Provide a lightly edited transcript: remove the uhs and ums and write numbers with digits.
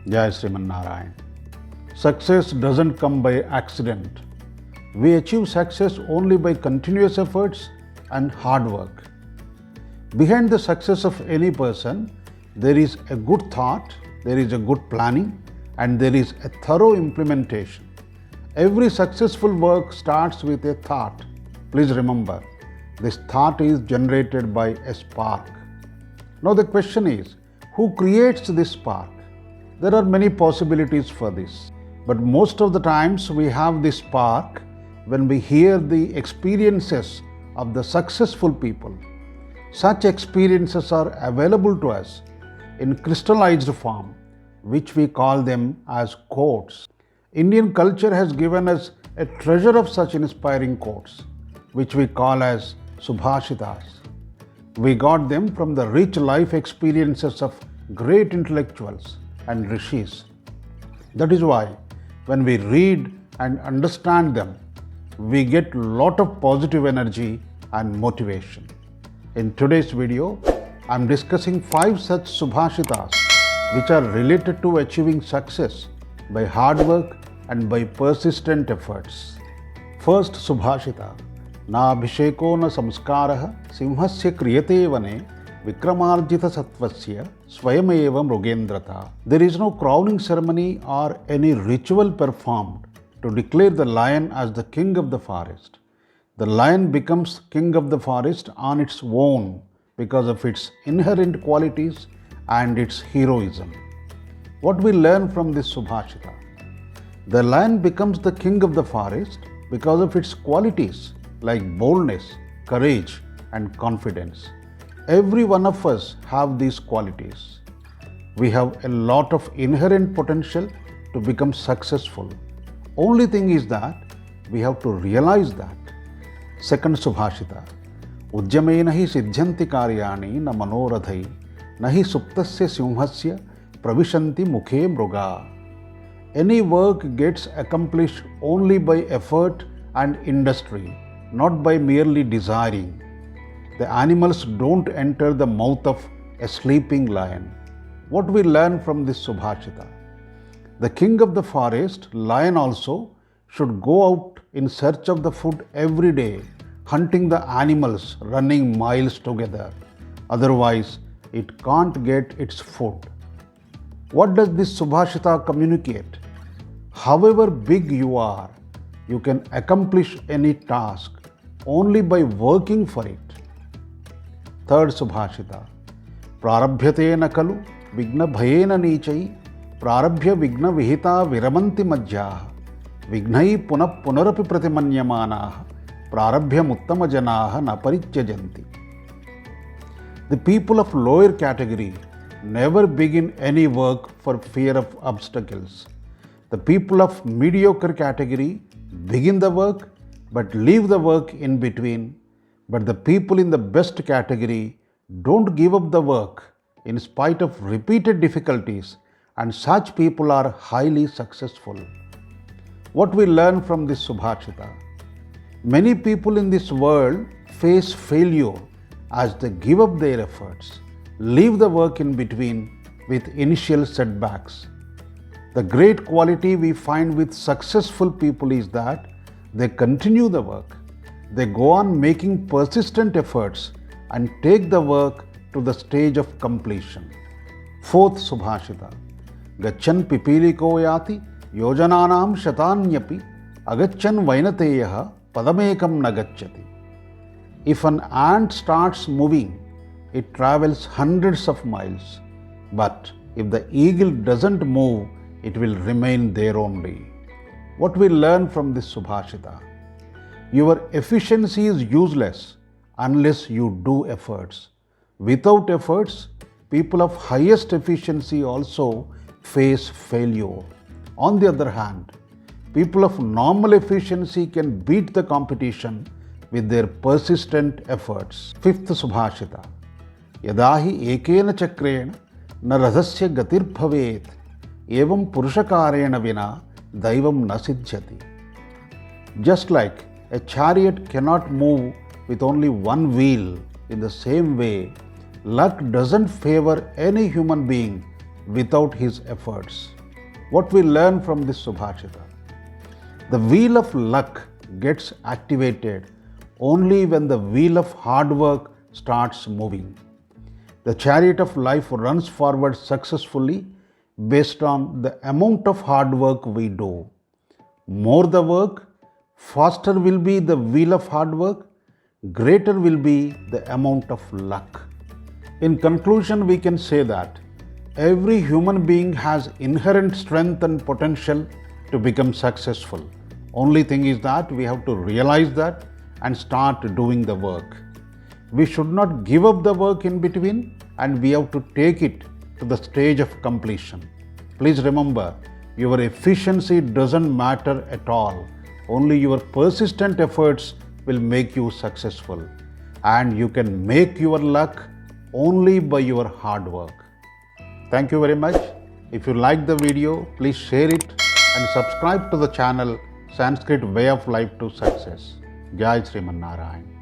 Jai Sriman Narayan. Success doesn't come by accident. We achieve success only by continuous efforts and hard work. Behind the success of any person, there is a good thought, there is a good planning, and there is a thorough implementation. Every successful work starts with a thought. Please remember, this thought is generated by a spark. Now the question is, who creates this spark? There are many possibilities for this, but most of the times we have this spark when we hear the experiences of the successful people. Such experiences are available to us in crystallized form, which we call them as quotes. Indian culture has given us a treasure of such inspiring quotes, which we call as Subhashitas. We got them from the rich life experiences of great intellectuals and rishis. That is why when we read and understand them, we get a lot of positive energy and motivation. In today's video, I am discussing 5 such Subhashitas which are related to achieving success by hard work and by persistent efforts. First Subhashita, Na abhisheko na samskaraha simhasya kriyate vane vikramarjita sattvasya swayameva mrugendrata. There is no crowning ceremony or any ritual performed to declare the lion as the king of the forest. The lion becomes king of the forest on its own because of its inherent qualities and its heroism. What we learn from this Subhashita? The lion becomes the king of the forest because of its qualities like boldness, courage, and confidence. Every one of us have these qualities. We have a lot of inherent potential to become successful. Only thing is that we have to realize that. Second Subhashita, Ujjamena hi siddhyanti karyani na manoradhai nahi suptasya simhasya pravishanti mukhe mruga. Any work gets accomplished only by effort and industry, not by merely desiring. The animals don't enter the mouth of a sleeping lion. What we learn from this Subhashita? The king of the forest, lion also, should go out in search of the food every day, hunting the animals running miles together. Otherwise, it can't get its food. What does this Subhashita communicate? However big you are, you can accomplish any task only by working for it. Third Subhashita, Prarabhyate na kalu vigna bhayena nichai prarabhya vigna vihita viramanti majjah vignai punah punarapi pratimanyamanaah prarabhya muttama janaah na parityjanti. The people of lower category never begin any work for fear of obstacles. The people of mediocre category begin the work but leave the work in between. But the people in the best category don't give up the work in spite of repeated difficulties, and such people are highly successful. What we learn from this Subhashita? Many people in this world face failure as they give up their efforts, leave the work in between with initial setbacks. The great quality we find with successful people is that they continue the work. They go on making persistent efforts and take the work to the stage of completion. Fourth Subhashita, Gachan pipiliko yati yojananam shatanyapi agachan vainateyaha padamekam nagacchati. If an ant starts moving, it travels hundreds of miles. But if the eagle doesn't move, it will remain there only. What we learn from this Subhashita? Your efficiency is useless unless you do efforts. Without efforts, people of highest efficiency also face failure. On the other hand, people of normal efficiency can beat the competition with their persistent efforts. Fifth Subhashita, Yadahi ekena chakrena na radhasya gatir bhavet evam purushakarena vina daivam na siddhyati. Just like a chariot cannot move with only one wheel, in the same way, luck doesn't favor any human being without his efforts. What we learn from this Subhashita? The wheel of luck gets activated only when the wheel of hard work starts moving. The chariot of life runs forward successfully based on the amount of hard work we do. More the work, faster will be the wheel of hard work, greater will be the amount of luck. In conclusion, we can say that every human being has inherent strength and potential to become successful. Only thing is that we have to realize that and start doing the work. We should not give up the work in between, and we have to take it to the stage of completion. Please remember, your efficiency doesn't matter at all. Only your persistent efforts will make you successful. And you can make your luck only by your hard work. Thank you very much. If you like the video, please share it and subscribe to the channel Sanskrit Way of Life to Success. Jai Sriman Narayan.